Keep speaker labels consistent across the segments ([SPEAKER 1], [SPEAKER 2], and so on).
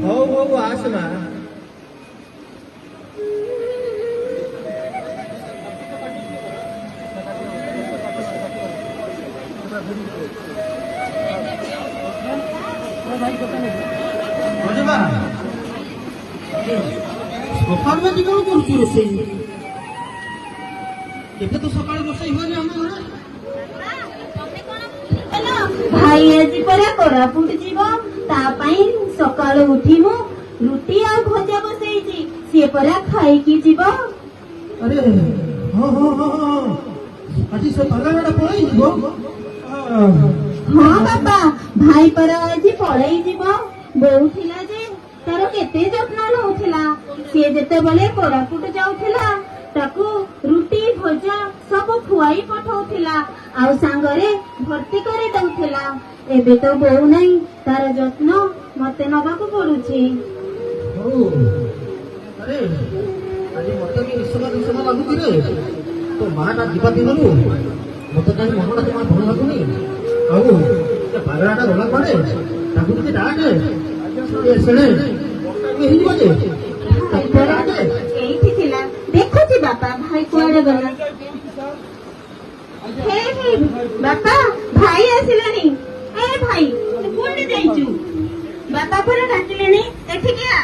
[SPEAKER 1] ହଉ ହଉ ଆସ ମା।
[SPEAKER 2] ସକାଳୁ ଆଜି କଣ କରୁଛୁ ରୋଷେଇ? ଏବେ ତ ସକାଳୁ ରୋଷେଇ ହୁଏନି ଆମ ଘରେ।
[SPEAKER 3] ଭାଇ ଆଜି ପରା କୋରାପୁଟ ଯିବ, ତା ପାଇଁ ସକାଳୁ ଉଠି ମୁଁ ରୁଟି ଆଉ ଭଜା ବସେଇଛି, ସିଏ ପରା ଖାଇକି ଯିବ।
[SPEAKER 2] ଆରେ ହଁ ହଁ ହଁ ହଁ, ଆଜି ସେ ପାଲାଟା ପଳେଇ ଯିବ।
[SPEAKER 3] ହଁ ବାପା, ଭାଇ ପରା ଆଜି ପଳେଇ ଯିବ। ବୋଉ ଥିଲା ଯେ ତାର କେତେ ଯତ୍ନ ନଉଥିଲା। ସିଏ ଯେତେବେଳେ କୋରାପୁଟ ଯାଉଥିଲା ତାକୁ ରୁଟି ଭଜା ସବୁ ଖୁଆଇ ପଠଉଥିଲା, ଆଉ ସାଙ୍ଗରେ ଭର୍ତ୍ତି କରି ଦଉଥିଲା। ଏବେ ତ ବୋଉ ନାହିଁ, ତାର ଯତ୍ନ ମତେ ନବାକୁ ପଡୁଛି।
[SPEAKER 2] ଆରେ ଆଜି ମତେ ବି ନିଶ୍ଚୟ ଲାଗୁଛି ରେ। ତୋ ମା ଟା ଯିବା ଦିନରୁ ମତେ କାହିଁ ମନଟା ଜମା ଭଲ ଲାଗୁନି। ଆଉ ପାଗଳାଟା ଗଲା ପରେ ତାକୁ ଟିକେ ଡାକେ, ହେଇଯିବ ଯେ।
[SPEAKER 3] ଏଇଠି ଥିଲା, ଦେଖୁଛି ବାପା ଭାଇ କୁଆଡେ ଗଲା। ହେ ହେ ବାପା, ଭାଇ ଆସିଲାଣି। ଏ ଭାଇ ତୁ କୁଆଡେ ଯାଇଛୁ? ବାପା ପରା ଡାକିଲେଣି, ଏଠିକି ଆ।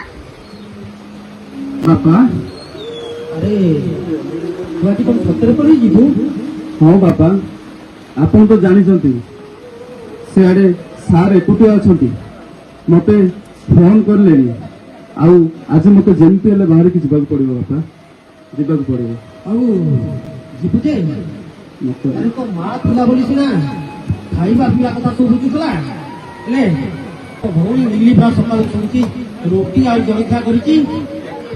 [SPEAKER 2] ବାପା, ଆରେ ତୁ ଆଜି କଣ ସତରେ ପଳେଇ ଯିବୁ?
[SPEAKER 4] ହଁ ବାପା, ଆପଣ ତ ଜାଣିଛନ୍ତି ସେଆଡେ ସାର୍ ଏକୁଟିଆ ଅଛନ୍ତି, ମତେ ଫୋନ କରିଲେଣି। ଆଉ ଆଜି ମତେ ଯେମିତି ହେଲେ ବାହାରିକି ଯିବାକୁ ପଡିବ ବାପା, ଯିବାକୁ ପଡିବ।
[SPEAKER 2] ଆଉ ଯିବୁ ଯେ ଆରେ ତୋ ମା ଥିଲା ବୋଲି ସିନା ଖାଇବା ପିଇବା କଥା ସବୁ ବୁଝୁଥିଲା, ହେଲେ ତୋ ଭଉଣୀ ମିଲି ପୁରା ସକାଳୁ ଶୁଣିଛି ରୁଟି ଆଉ ଜଳଖିଆ କରିଛି,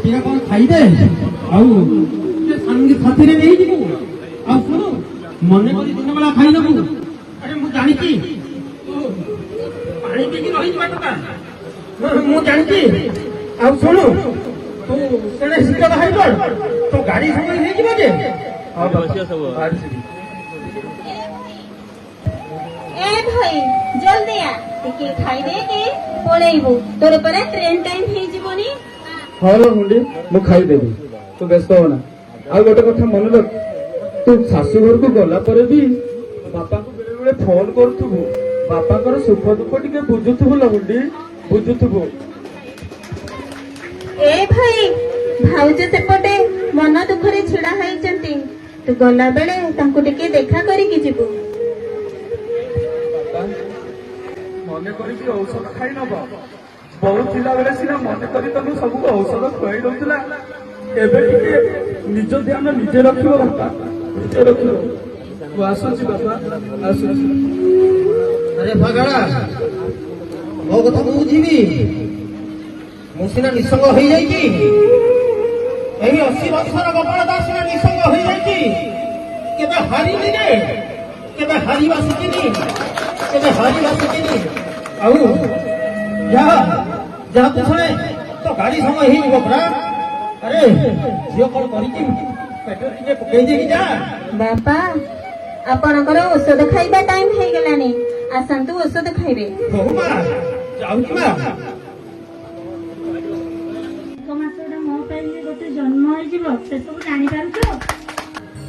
[SPEAKER 2] ସେଇଟା କଣ ଖାଇଦେ। ଆଉ ସାଥିରେ ନେଇଯିବୁ। ଆଉ ଶୁଣୁ, ମନେ କରି ଦିନ ବେଳା ଖାଇଦେବୁ। ଆରେ ମୁଁ ଜାଣିଛି ପାଣି ପିଇକି ରହିଯିବା କଥା, ମୁଁ ଜାଣିଛି। ଆଉ ଶୁଣୁ, ତୁ ସେଣେ ଶୀଘ୍ର ବାହାରି ପଡ, ତୋ ଗାଡି ସମୟ ହେଇଯିବ ଯେ।
[SPEAKER 3] ଏ ଭାଇ ଜଲ୍ଦି ଆ, ଟିକେ ଖାଇଦେଇକି ପଳେଇବୁ, ତୋର ପରା ଟ୍ରେନ ଟାଇମ ହେଇଯିବନି।
[SPEAKER 4] ହଁ ଲୋ ମୁଣ୍ଡି, ମୁଁ ଖାଇଦେବି, ତୁ ବ୍ୟସ୍ତ ହନା। ଆଉ ଗୋଟେ କଥା ମନେ ରଖ, ତୁ ଶାଶୁ ଘରକୁ ଗଲା ପରେ ବି ବାପାଙ୍କୁ ବେଳେ ବେଳେ ଫୋନ କରୁଥିବୁ, ବାପାଙ୍କର ସୁଖ ଦୁଃଖ ଟିକେ ବୁଝୁଥିବୁ ଲୋ ମୁଣ୍ଡି, ବୁଝୁଥିବୁ।
[SPEAKER 3] ଏ ଭାଇ, ଭାଉଜ ସେପଟେ ମନ ଦୁଃଖରେ ଛିଡା ହେଇଛନ୍ତି, ତୁ ଗଲା ବେଳେ ତାଙ୍କୁ ଟିକେ ଦେଖା କରିକି ଯିବୁ।
[SPEAKER 4] ମନେ କରିକି ଔଷଧ ଖାଇ ନବ। ବୋଉ ଥିଲାବେଳେ ସିନା ମନେ କରି ତମକୁ ସବୁ ଔଷଧ ଖୁଆଇ ଦଉଥିଲା, ଏବେ ଟିକେ ନିଜ ଧ୍ୟାନ ନିଜେ ରଖିବ ବାପା, ନିଜେ ରଖିବ। ମୁଁ ଆସୁଛି ବାପା, ଆସୁଛି।
[SPEAKER 2] ଆରେ ପାଗଳା, ମୋ କଥା ମୁଁ ବୁଝିବି। ମୁଁ ସିନା ନିଃସଙ୍ଗ ହେଇଯାଇଛି, ଏହି 80 ବର୍ଷର ଗୋପାଳଦା ସିନା ନିଃସଙ୍ଗ ହେଇଯାଇଛି, କେବେ ହାରିନି ରେ, କେବେ ହାରିବା ଶିଖିନି, କେବେ ହାରିବା ଶିଖିନି। ଆଉ ଯାହା ଯାହା ତୁ ଶୁଣେ, ତ ଗାଡି ସମୟ ହେଇଯିବ ପରା। ଆରେ ଝିଅ କଣ କରିଛି, ପେଟରେ ଟିକେ ପକେଇ ଦେଇକି ଯା।
[SPEAKER 3] ବାପା, ଆପଣଙ୍କର ଔଷଧ ଖାଇବା ଟାଇମ ହେଇଗଲାଣି, ଆସନ୍ତୁ ଔଷଧ ଖାଇବେ।
[SPEAKER 2] ହଉ ମା, ଯାଉଛି ମା।
[SPEAKER 3] ମାସଟା ମୋ ପାଇଁ ଗୋଟେ ଜନ୍ମ ହେଇଯିବ, ସେସବୁ ଜାଣିପାରୁଛ?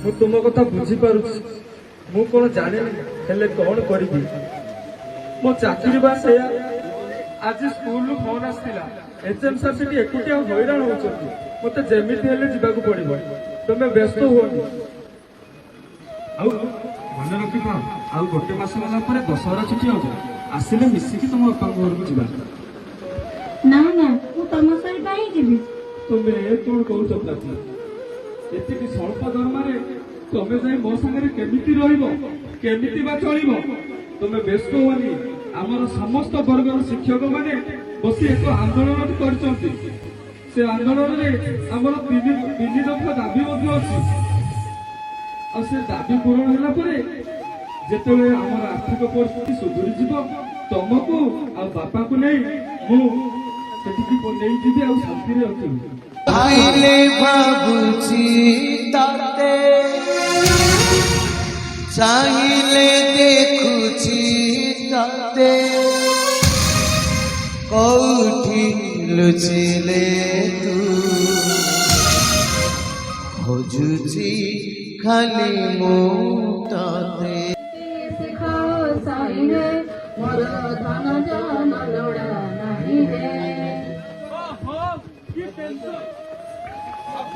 [SPEAKER 4] ମୁଁ ତୁମ କଥା ବୁଝିପାରୁଛି, ମୁଁ କଣ ଜାଣିନି, ହେଲେ କଣ କରିବି? ମୋ ଚାକିରି ବା ସେଇଆ। ଆଜି ସ୍କୁଲରୁ ଫୋନ ଆସିଥିଲା, ଏଚଏମ୍ ସାର୍ ସେଠି ଏକୁଟିଆ ହଇରାଣ ହଉଛନ୍ତି, ମତେ ଯେମିତି ହେଲେ ଯିବାକୁ ପଡିବ। ତମେ ବ୍ୟସ୍ତ ହୁଅନି। ଆଉ ମନେ ରଖିବ, ଆଉ ଗୋଟେ ମାସ ଗଲା ପରେ ଦଶହରା ଛୁଟି ହବ, ଆସିଲେ ମିଶିକି ତମ ବାପାଙ୍କ ଘରକୁ ଯିବା।
[SPEAKER 3] ନା ନା, ମୁଁ ତମ ସହିତ ହିଁ ଯିବି।
[SPEAKER 4] ତମେ କଣ କହୁଛ ପ୍ରାଚୀ? ଏତିକି ସ୍ୱଳ୍ପ ଦରମାରେ ତମେ ଯାଇ ମୋ ସାଙ୍ଗରେ କେମିତି ରହିବ, କେମିତି ବା ଚଳିବ? ତମେ ବ୍ୟସ୍ତ ହୁଅନି, ଆମର ସମସ୍ତ ବର୍ଗର ଶିକ୍ଷକ ମାନେ ବସି ଏକ ଆନ୍ଦୋଳନ କରିଛନ୍ତି। ସେ ଆନ୍ଦୋଳନରେ ଆମର ତିନି ଦଫା ଦାବି ମଧ୍ୟ ଅଛି। ଆଉ ସେ ଦାବି ପୂରଣ ହେଲା ପରେ ଯେତେବେଳେ ଆମର ଆର୍ଥିକ ପରିସ୍ଥିତି ସୁଧୁରିଯିବ, ତମକୁ ଆଉ ବାପାଙ୍କୁ ନେଇ ମୁଁ ସେଠିକି ନେଇଯିବି, ଆଉ ଶାନ୍ତିରେ ରଖିବି।
[SPEAKER 5] ଭାବୁଛି ତତେ
[SPEAKER 1] চাহিলে দেখুছি তাতে কোঠি লুচিলে তু খোঁজুছি খালি মু তাতে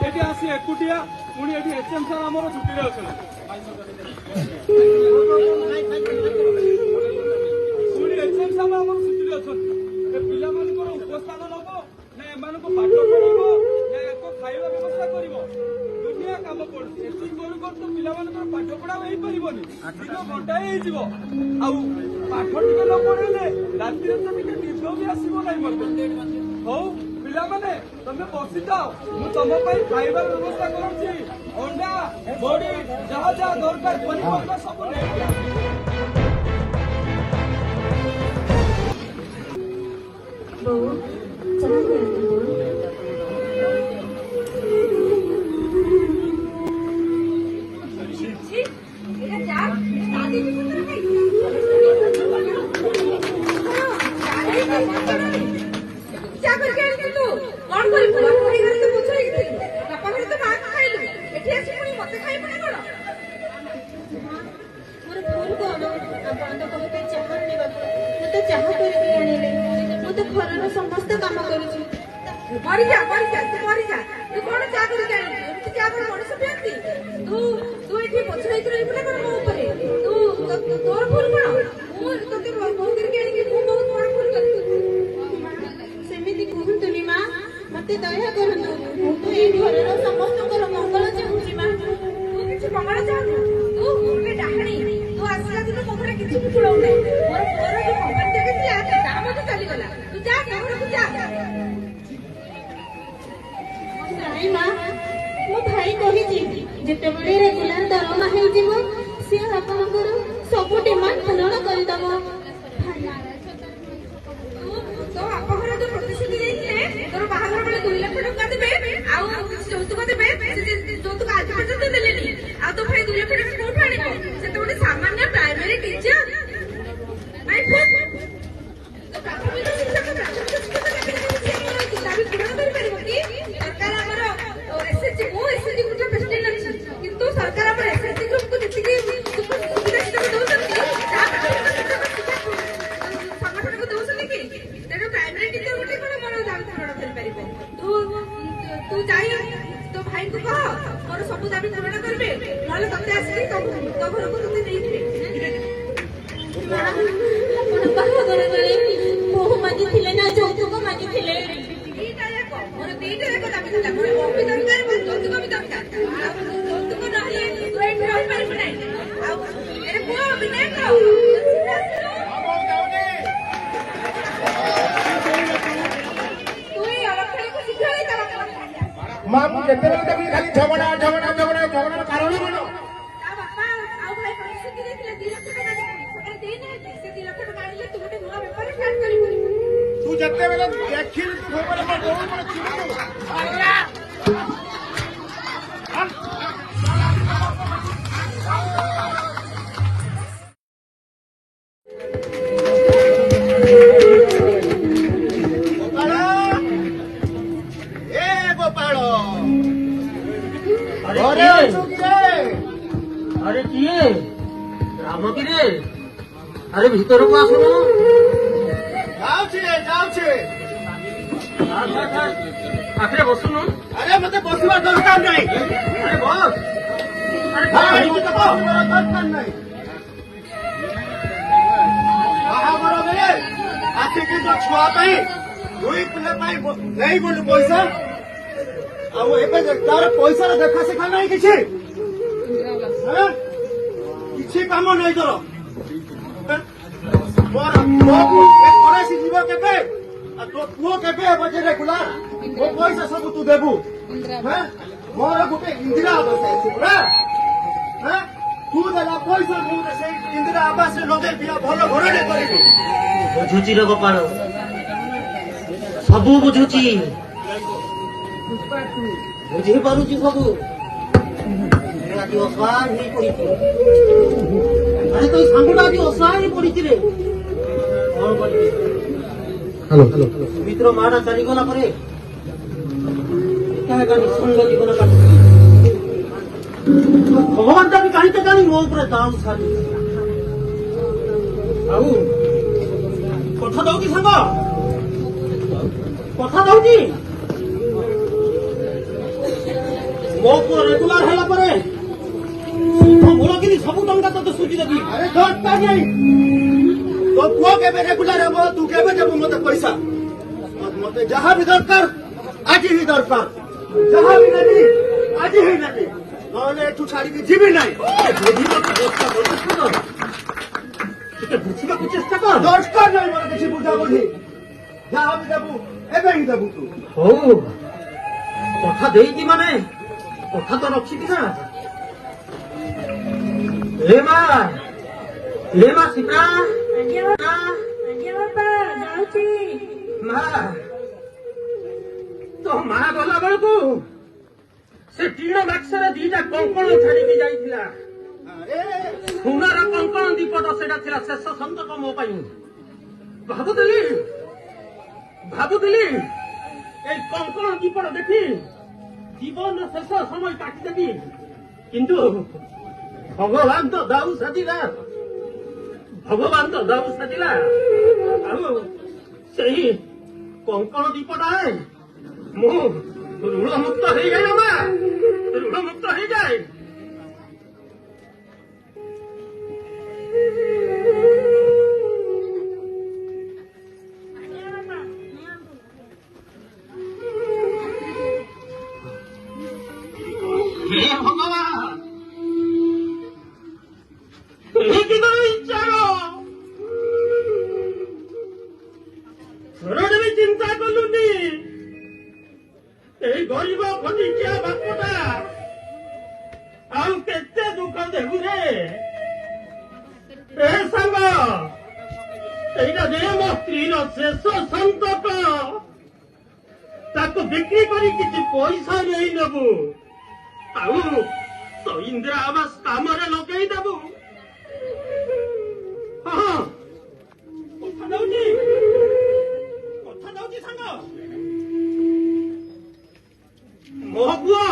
[SPEAKER 4] এটি আসি একুটিয়া পুଣି এটি এচএম স্যার আমার ছুটিরে অଛନ୍ତି ପୁଣି ଏଚଏମ ସାହେବ ଆମର ଛୁଟିରେ ଅଛନ୍ତି ଏ ପିଲାମାନଙ୍କର ଉପସ୍ଥାନ ନବ ନା ଏମାନଙ୍କୁ ପାଠ ପଢାଇବ ନା ୟାକୁ ଖାଇବା ବ୍ୟବସ୍ଥା କରିବ ଦୁନିଆ କାମ କରୁଛି ଏତିକି କରୁ କରୁ ତ ପିଲାମାନଙ୍କର ପାଠ ପଢା ହେଇପାରିବନି ଦିନ ଘଣ୍ଟାଏ ହେଇଯିବ ଆଉ ପାଠ ଟିକେ ନ ପଢେଇଲେ ରାତିରେ ତ ଟିକେ ନିଦ ବି ଆସିବ ନାହିଁ ମତେ ହଉ ପିଲାମାନେ ତମେ ବସିଯାଅ ମୁଁ ତମ ପାଇଁ ଖାଇବାର ବ୍ୟବସ୍ଥା କରୁଛି ଅଣ୍ଡା ବଡି ଯାହା ଯାହା ଦରକାର ପନିପରିବା ସବୁ ନେଇକି
[SPEAKER 3] ବୋଉ ଚାହା ଦିଅନ୍ତୁ ବୋଉ। ସମସ୍ତ କାମ କରୁଛି
[SPEAKER 5] ମରିଯା ତୁ ମରିଯା ତୁ କଣ ଚା କରିକି ଆଣିବୁ ଏମିତି ଚା କଣ ମଣିଷ ପିଅନ୍ତି ତୁ ଏଠି ପଛ ହେଇକି ରହିବୁ ନା କଣ ମୋ ଉପରେ ତୋର ଭୁଲ କଣ ମୁଁ ତତେ ବୋହୁ କରିକି ଆଣିକି ମୁଁ ବହୁତ ବଡ ଭୁଲ କରିଛି
[SPEAKER 3] ସେମିତି କୁହନ୍ତୁନି ମା ମତେ ଦୟା କରନ୍ତୁ ମୁଁ ତ ଏଇ ଘରର ସମସ୍ତଙ୍କର ମଙ୍ଗଳ ଚାହୁଁଛି ମା
[SPEAKER 5] ତୁ କିଛି ମଙ୍ଗଳ ଚାହୁଁନୁ ତୁ ଗୋଟେ ଡାହାଣୀ ତୁ ଆସିଲା ଦିନ ମୋ ଘରେ କିଛି ବି ପୁରଉ ନାହିଁ ମୋର ପୁଅର ଯୋଉ କମ୍ପାନୀ ଚାକିରି ଥିଲା ତା ମଧ୍ୟ ଚାଲିଗଲା ତୁ ଯା ଘରକୁ ଯା
[SPEAKER 3] ନାଇଁ ମା ମୋ ଭାଇ କହିଛି ଯେତେବେଳେ ରେଗୁଲାର ଦରମା ହେଇଯିବ ସେ ଆପଣଙ୍କର ସବୁ ଡିମାଣ୍ଡ ପୂରଣ କରିଦବ।
[SPEAKER 5] ତୋ ବାପ ଘର ଯୋଉ ପ୍ରତିଶ୍ରୁତି ଦେଇଥିଲେ ତୋର ବାହାଘର ବେଳେ 2 ଲକ୍ଷ ଟଙ୍କା ଦେବେ ଆଉ ଯୌତୁକ ଦେବେ ସେ ଯୌତୁକ ଆଜି ପର୍ଯ୍ୟନ୍ତ ଦେଲେନି ଆଉ ତୋ ଭାଇ 2 ଲକ୍ଷ ଟଙ୍କା କୋଉଠୁ ଆଣିବ ସେ ତ ଗୋଟେ ସାମାନ୍ୟ ପ୍ରାଇମେରୀ ଟିଚର ପ୍ରାଥମିକ ଶିକ୍ଷକ ଦାବି ପୂରଣ କରିପାରିବ କି ସରକାର ଆମର ଏସଏଚଜି ମୁଁ ଏସଏଚଜି ଗ୍ରୁପର ପ୍ରେସିଡେଣ୍ଟ ଅଛି କିନ୍ତୁ ସରକାର ଆମର ଏସଏଚଜି ଗ୍ରୁପକୁ ଯେତିକି ସୁବିଧା ସୁଯୋଗ ଦଉଛନ୍ତି ସଂଗଠନକୁ ଦଉଛନ୍ତି କି ତେଣୁ ପ୍ରାଇମେରୀ ଟିଚର ଗୋଟେ କଣ ମୋର ଦାବି ପୂରଣ କରିପାରିବ ତୁ ଯାଇ ତୋ ଭାଇଙ୍କୁ କହ ମୋର ସବୁ ଦାବି ପୂରଣ କରିବେ ନହେଲେ ତତେ ଆସିକି ତୋ ଘରକୁ ତତେ ନେଇଯିବେ
[SPEAKER 3] ଆପଣ ବାହାଘର ବେଳେ ବୋହୁ ମାଗିଥିଲେ ନା ଯୌତୁକ ମାଗିଥିଲେ
[SPEAKER 5] ମୋର ଦିଟା ଯାକ ଦାବି ଥିଲା ମୋର ବୋହୁ ବି ଦରକାର ମୋର ଯୌତୁକ ବି ଦରକାର ଆଉ ଯୌତୁକ ନହେଲେ ତୁ ଏଠି ରହିପାରିବୁ ନାହିଁ ଆଉ ଏରେ ପୁଅ ବିନାୟକ ତୁ ଏଇ ଅଲକ୍ଷଣୀକୁ ଶୀଘ୍ର ନେଇ ତା ବାପା
[SPEAKER 2] ମା ମୁଁ ଯେତେବେଳେ ଦେବି ଖାଲି ଝଗଡା ଝଗଡାର କାରଣ କଣ?
[SPEAKER 5] ତା ବାପା ଆଉ ଭାଇ ପ୍ରତିଶ୍ରୁତି ଦେଇଥିଲେ 2 ଲକ୍ଷ ଟଙ୍କା ସରକାର ଦେଇନାହାନ୍ତି ସେ 2 ଲକ୍ଷ ଟଙ୍କା ଆଣିଲେ ତୁ ଗୋଟେ ନୂଆ ବେପାର ଷ୍ଟାର୍ଟ କରିବୁ
[SPEAKER 2] ତୁ ଯେତେବେଳେ ଦେଖିଲୁ ତୁ ସବୁବେଳେ ମୋ ବୋଉ ଉପରେ ଚିଡ଼ୁ ଗୋପାଳ ଘରେ ଅଛୁ କିରେ?
[SPEAKER 6] अरे किए राम किरे अरे भीतर को आसुन
[SPEAKER 2] ଯାଉଛି
[SPEAKER 6] आखिरे बसुन
[SPEAKER 2] ଆରେ ମତେ ବସିବା ଦରକାର ନାହିଁ
[SPEAKER 6] अरे बस
[SPEAKER 2] ଦରକାର ନାହିଁ ବାହାଘର ବେଳେ ଆସିକି ଯୋଉ ଛୁଆ ପାଇଁ 2 ପିଲା ପାଇଁ ନେଇଗଲୁ ପଇସା ଆଉ ଏବେ ତାର ପଇସାର ଦେଖା ଶିଖା ନାହିଁ କିଛି କିଛି କାମ ନାହିଁ ତୋର କୌଣସି ଯିବ କେବେ ଆଉ ତୋ ପୁଅ କେବେ ହେବ ଯେ ରେଗୁଲାର ମୋ ପଇସା ସବୁ ତୁ ଦେବୁ ମୋର ଗୋଟେ ଇନ୍ଦିରା ଆବାସ ଅଛି ପୁରା ତୁ ଦେଲା ପଇସା ମୁଁ ସେଇ ଇନ୍ଦିରା ଆବାସରେ ଲଗେଇବି ଭଲ ଘରଟେ କରିବି
[SPEAKER 6] बुझुची रे गोपाल सबू बुझुची बुझी पारुची सबू ଆଜି ଅସହାୟ ହେଇ ପଡିଛି। ଆରେ ତୋ ସାଙ୍ଗଟା ଆଜି ଅସହାୟ ହେଇ ପଡିଛି ରେ। କଣ କରିବି? ସୁମିତ୍ର ମାଟା ଚାଲିଗଲା ପରେ ଏକା ଏକା ନିଃସଙ୍ଗ ଜୀବନ କାଟୁଛି। ଭଗବାନଟା ବି କାହିଁକି ଜାଣି ମୋ ଉପରେ ଦାଉ ସାରି। ଆଉ କଥା ଦଉଛି ସାଙ୍ଗ, କଥା ଦଉଛି ମୋ ପୁଅ ରେଗୁଲାର ହେଲା ପରେ ସୁଧ ମୂଳ କିନି ସବୁ ଟଙ୍କା ତତେ ସୁଝି ଦେବି।
[SPEAKER 7] ଆରେ ଦରକାର ନାହିଁ, ତୋ ପୁଅ କେବେ ରେଗୁଲାର ହେବ, ତୁ କେବେ ଦେବୁ ମତେ ପଇସା? ମତେ ଯାହା ବି ଦରକାର ଆଜି ହିଁ ଦରକାର, ଯାହା ବି ନେବି ଆଜି ହିଁ ନେବି, ନହେଲେ ଏଠୁ ଛାଡିକି ଯିବି ନାହିଁ।
[SPEAKER 6] ଟିକେ ବୁଝିବାକୁ ଚେଷ୍ଟା କର।
[SPEAKER 7] ଦରକାର ନାହିଁ ମୋର କିଛି ବୁଝାବୁଝି, ଯାହା ବି ଦେବୁ ଏବେ ହିଁ ଦେବୁ ତୁ।
[SPEAKER 6] ହଉ କଥା ଦେଇଛି ମାନେ କଥା ତ ରଖିବି ନା। ଏ ମା ସୀତା,
[SPEAKER 3] ଆଜ୍ଞା ବାପା ଯାଉଛି।
[SPEAKER 6] ମା ତୋ ମା ଗଲା ବେଳକୁ ସେ ଟିଣ ବାକ୍ସରେ ଦିଟା କଙ୍କଣ ଛାଡିକି ଯାଇଥିଲା। ସୁନାର କଙ୍କଣ ଦୀପଟ ସେଟା ଥିଲା ଶେଷ ସନ୍ତକ ମୋ ପାଇଁ। ଭାବୁଥିଲି ଏଇ କଙ୍କଣ ଦୀପଟ ଦେଖି ଜୀବନର ଶେଷ ସମୟ କାଟିଦେବି, କିନ୍ତୁ ଭଗବାନ ତ ଦାଉ ସାଜିଲା। ଆଉ ସେହି କଙ୍କଣ ଦୀପଟାଏ ମୁଁ ଋଣମୁକ୍ତ ହେଇଯାଏ ମା, ଋଣମୁକ୍ତ ହେଇଯାଏ। हे भगवान, ଥରଟେ ବି ଚିନ୍ତା କଲୁନି ଏଇ ଗରିବ ଖଟିକିଆ ବାପଟା ଆଉ କେତେ ଦୁଃଖ ଦେବୁ ରେ। ଏ ସାଙ୍ଗ, ଏଇଟା ଯେ ମୋ ସ୍ତ୍ରୀର ଶେଷ ସନ୍ତକ, ତାକୁ ବିକ୍ରି କରି କିଛି ପଇସା ନେଇ ନେବୁ, ଆଉ ତ ଇନ୍ଦିରା ଆବାସ କାମରେ ଲଗେଇ ଦେବୁ। ହଁ କଥା ଦଉଛି ସାଙ୍ଗ, ମୋ ପୁଅ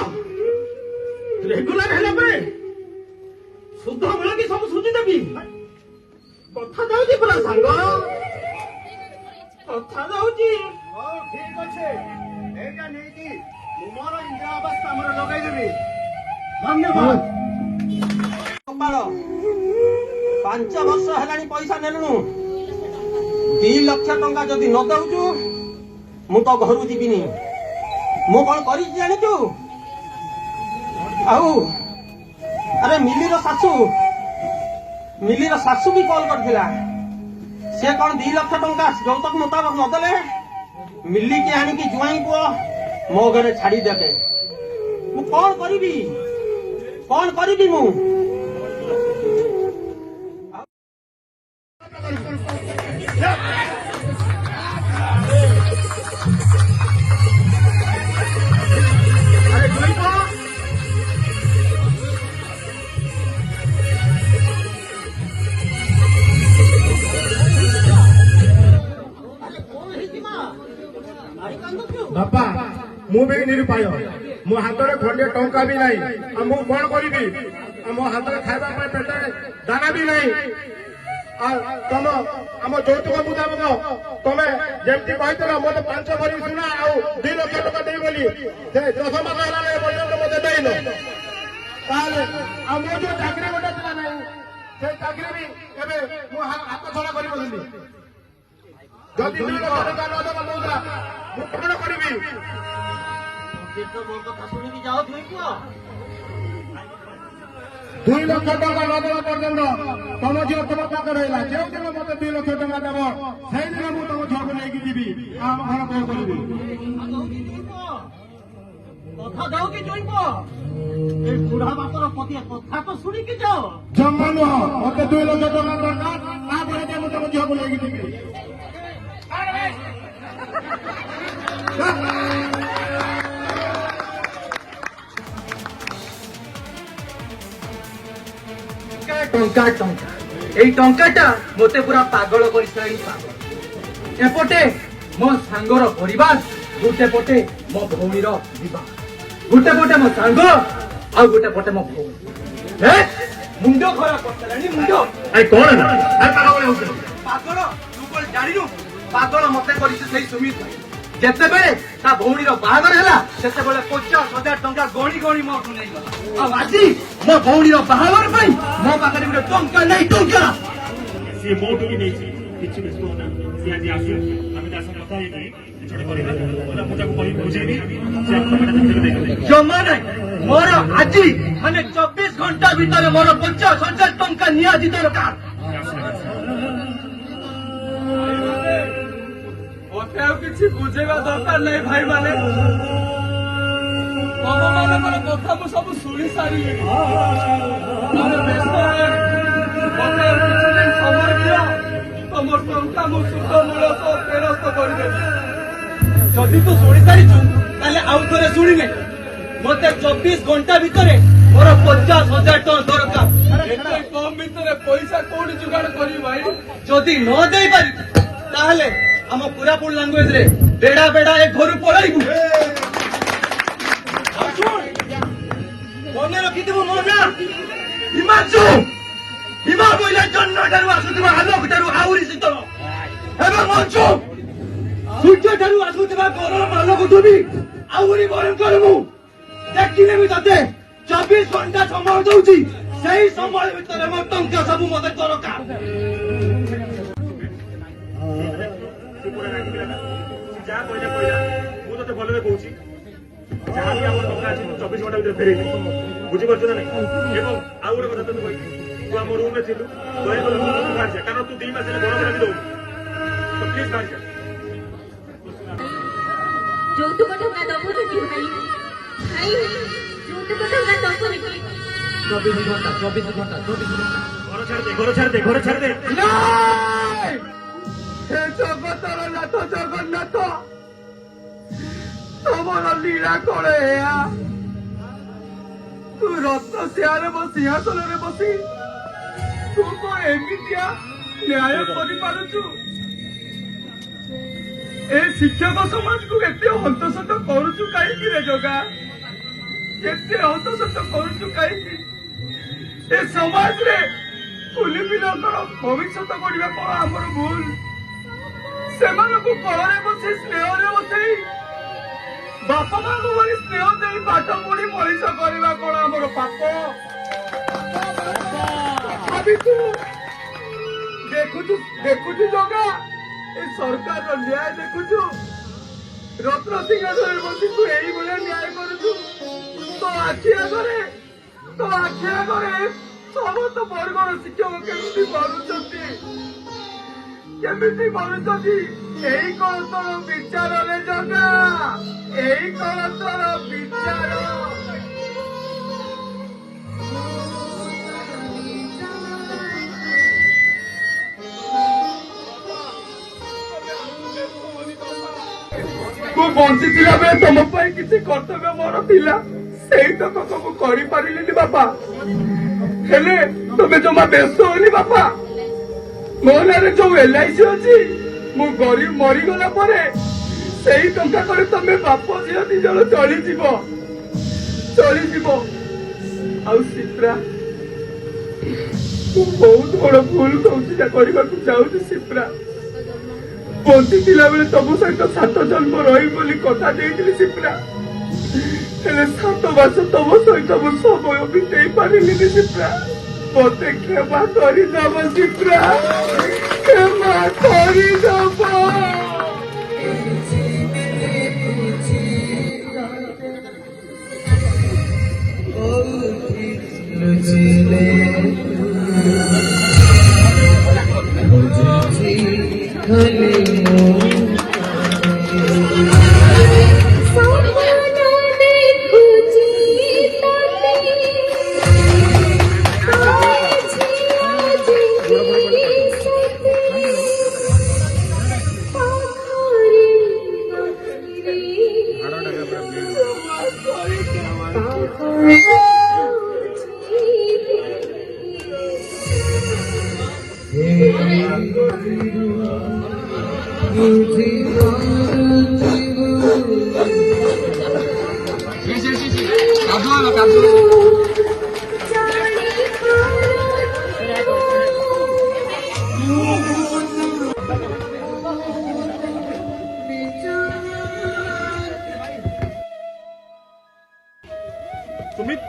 [SPEAKER 6] ରେଗୁଲାର ହେଲା ପରେ ସୁଧ ମୂଳ କି ସବୁ ସୁଝି ଦେବି। କଥା ଦଉଛି ପୁରା ସାଙ୍ଗ, କଥା ଦଉଛି।
[SPEAKER 7] ହଉ ଠିକ ଅଛି, ଏଇଟା ନେଇକି ମୁଁ ମୋର ଇନ୍ଦିରା ଆବାସ କାମରେ ଲଗାଇଦେବି। ଧନ୍ୟବାଦ।
[SPEAKER 6] କପାଳ 5 ବର୍ଷ ହେଲାଣି ପଇସା ନେଲୁଣୁ, 2 ଲକ୍ଷ ଟଙ୍କା ଯଦି ନ ଦଉଛୁ ମୁଁ ତ ଘରୁ ଯିବିନି। ମୁଁ କଣ କରିଛି ଜାଣିଛୁ? ଆଉ ଆରେ ମିଲିର ଶାଶୁ ବି କଲ୍ କରିଥିଲା। ସେ କଣ 2 ଲକ୍ଷ ଟଙ୍କା ଯୌତୁକ ମୁତାବକ ନଦେଲେ ମିଲିକି ଆଣିକି ଜୁଆଇଁ ପୁଅ ମୋ ଘରେ ଛାଡିଦେବେ। ମୁଁ କଣ କରିବି ମୁଁ? আরে জয়িত,
[SPEAKER 7] ବାପା ମୁଁ ବି ନିରୁପାୟ, ମୋ ହାତରେ ଖଣ୍ଡିଏ ଟଙ୍କା ବି ନାହିଁ, ଆଉ ମୁଁ କଣ କରିବି? ଆଉ ମୋ ହାତରେ ଖାଇବା ପାଇଁ ପେଟରେ ଦାନା ବି ନାହିଁ। ଆଉ ଆମ ଯୌତୁକ ମୁତାବକ ତମେ ଯେମିତି କହିଥିଲ ମତେ 5 ଭରି ସୁନା ଆଉ 2 ଲକ୍ଷ ଟଙ୍କା ଦେଇ ବୋଲି, ସେ 10 ମାସ ହେଲା ପର୍ଯ୍ୟନ୍ତ ମତେ ଦେଇନ। ତାହେଲେ ଆଉ ମୋ ଯୋଉ ଚାକିରି ଗୋଟେ ଥିଲା ନାହିଁ, ସେ ଚାକିରି ବି ଏବେ ମୁଁ ହାତ ଛଡା କରି ବସିଲି। ଯଦି 2 ଲକ୍ଷ ଟଙ୍କା ନ ଦେବ ମୁଁ କଣ କରିବି?
[SPEAKER 6] ମୋ କଥା ଶୁଣିକି ଯାଅ ଦୁଇ ପୁଅ।
[SPEAKER 7] 2 ଲକ୍ଷ ଟଙ୍କା ନ ଦେବା ପର୍ଯ୍ୟନ୍ତ ତମ ଝିଅ ତମ ପାଖରେ ରହିଲା। ଯେଉଁଦିନ ମତେ 2 ଲକ୍ଷ ଟଙ୍କା ଦେବ ସେଇଦିନ ମୁଁ ତମ ଝିଅକୁ ନେଇକି ଯିବି, ଆମ ଘର କଣ କରିବି?
[SPEAKER 6] କଥା ଦଉଛି ଜୋଇ ପୁଅ, ଏ ବୁଢା ବାପର ପତିଆ କଥା ତ ଶୁଣିକି ଯାଅ।
[SPEAKER 7] ଜମା ନୁହଁ, ମତେ 2 ଲକ୍ଷ ଟଙ୍କା ଦରକାର, ତାପରେ ଯେ ମୁଁ ତମ ଝିଅକୁ ନେଇକି ଯିବି।
[SPEAKER 2] टंका टंका एई टंकाटा मते पूरा पागल कर पागल एपटे मो सांगर परिवार गोटे पटे मो भौणीर विवाह गोटे पटे मो सांग आ गोटे पटे मो भौणी मुंड खराब करलानी मुंड
[SPEAKER 7] आई कौन है आई पागल हो
[SPEAKER 2] पागल तू कोन जानिनु पागल मते करिस सेई सुमित भाई जेते बेले ता भौणीर बाहागर हैला सेते बेले 50,000 टंका गणी गणी मो ठु नै गला आ आजी मो भौणीर बाहागर पई मो पाखरे गुटे टंका नै टंका
[SPEAKER 7] सी मोटू की नहीं किछि बेस्तो ना सी आज आसु हमें दास कथा है छोटे परिवार ओला पूजा को कहि बुझेनी से आपको बेटा तक देख
[SPEAKER 2] जमा नहीं मोर आजी माने 24 घंटा भीतर मोर 50,000 टंका नियाजी दरकार
[SPEAKER 4] मते ଆଉ କିଛି ବୁଝେଇବା ଦରକାର ନାହିଁ ଭାଇ ମାନେ ତମ ମାନଙ୍କର କଥା ମୁଁ ସବୁ ଶୁଣି ସାରିଲିଣି ତମେ ବ୍ୟସ୍ତ ମତେ ଆଉ କିଛି ଦିନ ସମୟ ଦିଅ ତମର ଟଙ୍କା ମୁଁ ସୁଧ ମୂଳ ସହ ଫେରସ୍ତ କରିଦେବି
[SPEAKER 2] ଯଦି ତୁ ଶୁଣି ସାରିଛୁ ତାହେଲେ ଆଉ ଥରେ ଶୁଣିନେ ମତେ 24 ଘଣ୍ଟା ଭିତରେ ମୋର 50,000 ଟଙ୍କା ଦରକାର
[SPEAKER 4] ଏତେ କମ ଭିତରେ ପଇସା କୋଉଠି ଯୋଗାଡ଼ କରିବି ଭାଇ
[SPEAKER 2] ଯଦି ନ ଦେଇପାରି ତାହେଲେ ଆମ କୋରାପୁଟ ଲାଙ୍ଗୁଏଜ ରେ ବେଡା ବେଡା ଏ ଘରୁ ପଳାଇବୁ ମନେ ରଖିଥିବୁ ମୋ ନା ହିମାଂଶୁ ହିମା ବୋଇଲା ଜହ୍ନ ଠାରୁ ଆସୁଥିବା ଆଲୋକ ଠାରୁ ଆହୁରି ଶୀତଳ ଏବଂ ମଞ୍ଚୁ ସୂର୍ଯ୍ୟ ଠାରୁ ଆସୁଥିବା ଗରମ ଆଲୋକଠୁ ବି ଆହୁରି ଭୟଙ୍କର ମୁଁ ଦେଖିଲେ ବି ତତେ 24 ଘଣ୍ଟା ସମୟ ଦଉଛି ସେଇ ସମୟ ଭିତରେ ମୋ ଟଙ୍କା ସବୁ ମତେ ଦରକାର
[SPEAKER 7] पूरा राखी मिला जा कोइला मु तते भले रे कहूची जहां भी हमर टका अछि 24 घंटा भीतर फेरेबी बुझि परछ ना नहीं एवं आ गोटे कथा तो कहि तू हम रूम में थिलु दया कर तू बाहर जा कारण तू 2 मास ले बड़ बड़ दो तो प्लीज बाहर जा
[SPEAKER 5] ଯୌତୁକ ଟଙ୍କା ଦବୁ କି ଭାଇ ଭାଇ ଯୌତୁକ ଟଙ୍କା ଦବୁ କି
[SPEAKER 2] 24 ଘଣ୍ଟା
[SPEAKER 7] घर छाड़ दे
[SPEAKER 2] हे जगतर नाथ जगन्नाथ तमर लीला करे तू रत्न सिंहार सिंहासन बसी तू कौन एमितिया न्याय करू ए शिक्षक समाज को केते हंतसत करूचु कहीं रे जगा केते हंतसत करूचु कहीं ए समाज रे कुली पिलाकर भविष्य गढ़ा कौन आमर भूल से कलरे बसई स्नेह बसई बापा माँ भली स्नेह दे पाठ पढ़ी मनीष करवा कौन आमर पाप देखुचु जगा ए सरकार न्याय देखुचु रत्न सिंहासन बसी तू यही भाया न्याय करुचु तो आखि आगे समस्त वर्गर शिक्षक केमती मरुचंती यही कौन तोर विचार रे जगा यही कौन तोर विचार ମୁଁ ବଞ୍ଚିଥିଲା ବେଳେ ତମ ପାଇଁ କିଛି କର୍ତ୍ତବ୍ୟ ମୋର ଥିଲା ସେଇ ତକ ସବୁ କରିପାରିଲିନି ବାପା ହେଲେ ତମେ ଜମା ବ୍ୟସ୍ତ ହନି ବାପା ମୋ ନାଁରେ ଯୋଉ LIC ଅଛି ମୁଁ ଗରିବ ମରିଗଲା ପରେ ସେଇ ଟଙ୍କା କରି ତମେ ବାପ ଝିଅ 2 ଜଣ ଚଳିଯିବ ଆଉ ସିପ୍ରା ମୁଁ ବହୁତ ବଡ ଭୁଲ କହୁଛି କରିବାକୁ ଚାହୁଁଛି ସିପ୍ରା ବଞ୍ଚିଥିଲା ବେଳେ ତମ ସହିତ 7 ଜନ୍ମ ରହିବି ବୋଲି କଥା ଦେଇଥିଲି ସିପ୍ରା ହେଲେ 7 ମାସ ତମ ସହିତ ମୁଁ ସମୟ ବିତେଇ ପାରିଲିନି ସିପ୍ରା ମତେ କ୍ଷମା କରିଦବ ସିପ୍ରା କ୍ଷମା କରିଦବ
[SPEAKER 7] ସୁମିତ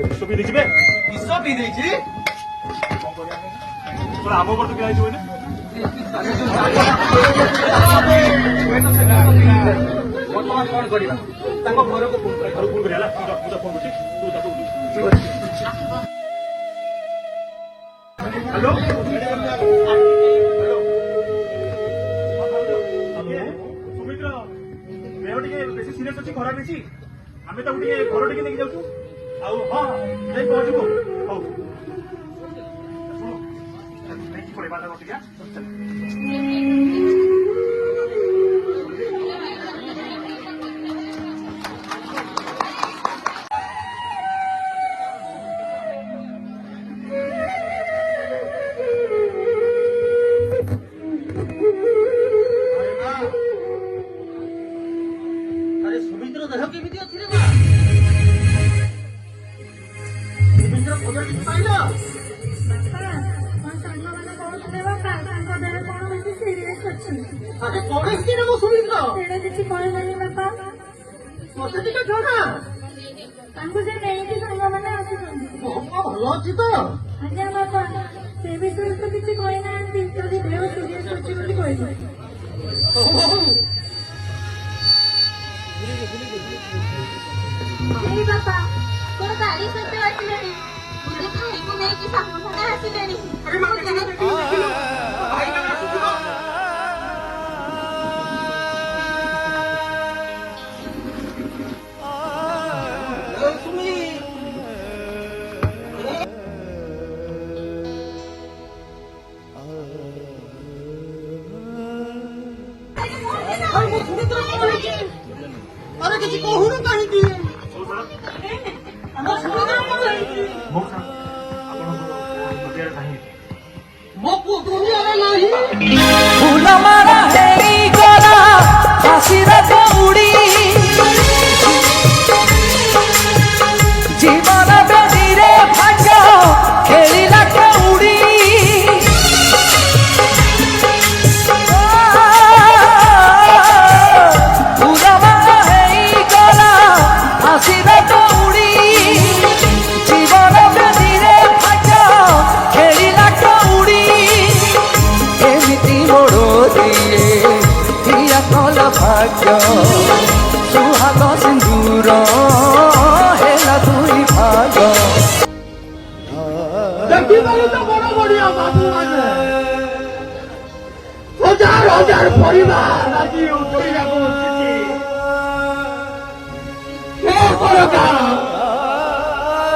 [SPEAKER 7] ବିଷ ପିଇ ଦେଇଛି ବେ
[SPEAKER 6] ବିଷ ପିଇ ଦେଇଛି
[SPEAKER 7] ଆମ ଘର ତ ପିଆ ହେଇଛି ବୋଇଲେ
[SPEAKER 6] ବର୍ତ୍ତମାନ କଣ କରିବା ତାଙ୍କ ଘରକୁ ଫୋନ କରିବା
[SPEAKER 7] ଫୋନ କରିବା ହେଲା ମୁଁ ଫୋନ କରୁଛି ତୁ ତାକୁ ହ୍ୟାଲୋ ସୁମିତ୍ର ଦେହ ଟିକେ ବେଶୀ ସିରିୟସ୍ ଅଛି ଖରାପ ହେଇଛି ଆମେ ତାକୁ ଟିକେ ଘର ଟିକେ ନେଇକି ଯାଉଛୁ ଆଉ ହଁ ଯାଇ ପହଞ୍ଚିବୁ ହଉ ଶୁଣୁ ନେଇକି ପଳେଇବା ତାକୁ ଟିକେ
[SPEAKER 6] ଆରେ ସୁମିତ୍ର ଦେହ କେମିତି ଅଛି ରେ ମା ସୁମିତ୍ର ଖବର କିଛି ପାଇଲ ଆରେ କଣ ହେଇଛି ରେ ମୋ ସୁମିତ୍ର ମତେ ଟିକେ ଜଣା
[SPEAKER 3] ତାଙ୍କୁ ସେ ନେଇକି ସାଙ୍ଗମାନେ ଆସୁଛନ୍ତି।
[SPEAKER 6] ଭଲ ଅଛି ତ
[SPEAKER 3] ଆଜ୍ଞା ବାପା ସେ ବିଷୟରେ ତ କିଛି କହିନାହାନ୍ତି ଯଦି ଦେହ ସିରିୟସ୍ ଅଛି ବୋଲି କହିଲେ। ଏଇ ବାପା ତୋର ଗାଡି ସହିତ ଆସିଲେଣି ଘରେ ଭାଇକୁ ନେଇକି ସାଙ୍ଗମାନେ ଆସିଲେଣି।
[SPEAKER 6] ଆରେ ମା ଦେଖିଲ ଭାଇ ମାନେ ଆସୁଥିବ अरे किसी को हूं कहीं की मो दुनिया नहीं
[SPEAKER 8] फूल मारा गला फांसीर दौड़ी जीवन बेदीरे भाग्य खेलिला कौड़ी फूल मारा गला फांसीर दौड़ी जीवन बेदीरे भाग्य खेलिला कौड़ी एमिति मोड़ दिए हिया कल भाग्य सुहाग सिंदूर हेला दुई भाग
[SPEAKER 7] ଦେଖିବାରୁ ତ ବଡ ବଢିଆ ବାବୁ ମାନେ ହଜାର ହଜାର ପରିବାର ଆଜି ଉଠେଇବାକୁ ଉଠିଛି ହେ ସରକାର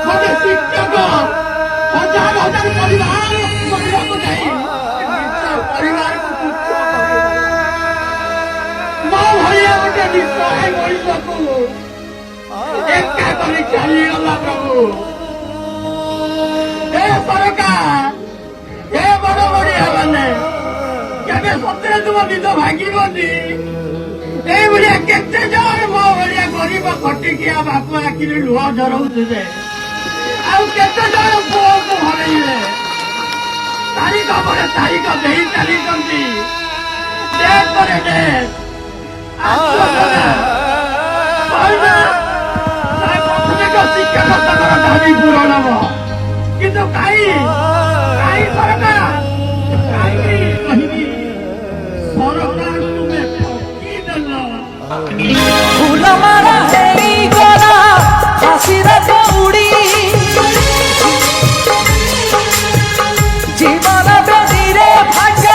[SPEAKER 7] ଗୋଟେ ଶିକ୍ଷକ ହଜାର ହଜାର ପରିବାର କରିବାକୁ ଯାଇ ନିଜ ପରିବାରକୁ ତୁଚ୍ଛ କରିଦେଲା। ମୋ ଭଳିଆ ଗୋଟେ ନିଃସହାୟ ମଣିଷକୁ ଏକା କରି ଚାଲିଗଲା ପ୍ରଭୁ। हे सरकार हे बड़ बड़िया मैंने केवे सतरे तुम निज भांगी एभलिया केते जण मो भलिया गरीब खटिकिया बापू आखिरे लुह झरौथे आउ केते जण पुओ को हरइले तारीख पर तारीख देई चलीचंती डेट पर डेट शिक्षक दाबी पूरण हम কিন্তু কাই সরকার কহিবি সরকার তুমি ঠকি দেল
[SPEAKER 8] फूल मारा गला फांसीर दौड़ी जीवन बेदीरे भाग्य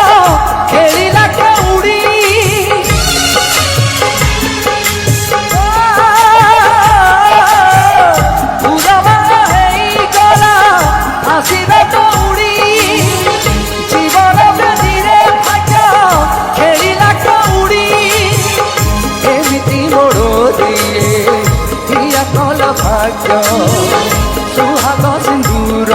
[SPEAKER 8] खेलिला कौड़ी फूल मारा गला फांसीर दौड़ी जीवन बेदीरे भाग्य खेलिला कौड़ी एमिति मोड़ दिए हिया कल भाग्य सुहाग सिंदूर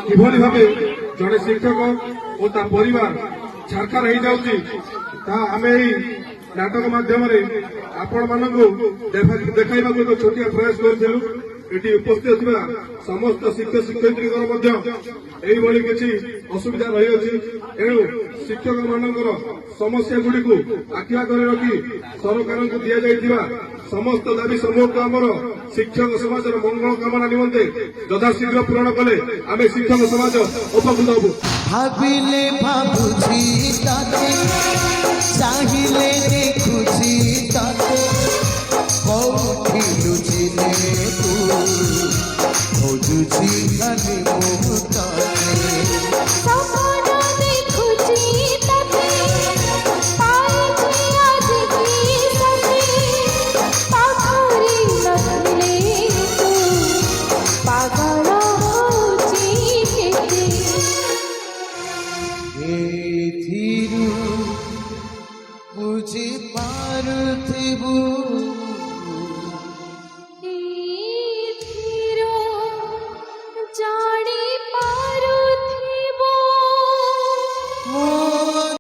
[SPEAKER 7] কিভাবে ভাবে জনে শিক্ষক ও তা পরিবার ছারখার হয়ে যাଉଛି তা আমি এই নাটক মাধ্যমে আপন মানুষ দেখাইବାକୁ ଏକ ଛୋଟିଆ ପ୍ରୟାସ କରିଥିଲୁ। ଏଠି ଉପସ୍ଥିତ ଥିବା ସମସ୍ତ ଶିକ୍ଷକ ଶିକ୍ଷୟିତ୍ରୀଙ୍କର ମଧ୍ୟ ଏଇଭଳି କିଛି ଅସୁବିଧା ରହିଅଛି। ଏଣୁ ଶିକ୍ଷକ ମାନଙ୍କର ସମସ୍ୟା ଗୁଡ଼ିକୁ ଆଖି ଆଗରେ ରଖି ସରକାରଙ୍କୁ ଦିଆଯାଇଥିବା ସମସ୍ତ ଦାବି ସମୂହକୁ ଆମର ଶିକ୍ଷକ ସମାଜର ମଙ୍ଗଳ କାମନା ନିମନ୍ତେ ଯଥାଶୀଘ୍ର ପୂରଣ କଲେ ଆମେ ଶିକ୍ଷକ ସମାଜ ଉପକୃତ ହେବୁ।
[SPEAKER 1] ভাবিলে ভাবুছি তাতে চাহিলে দেখুছি তাতে কোঠি লুচিলে তু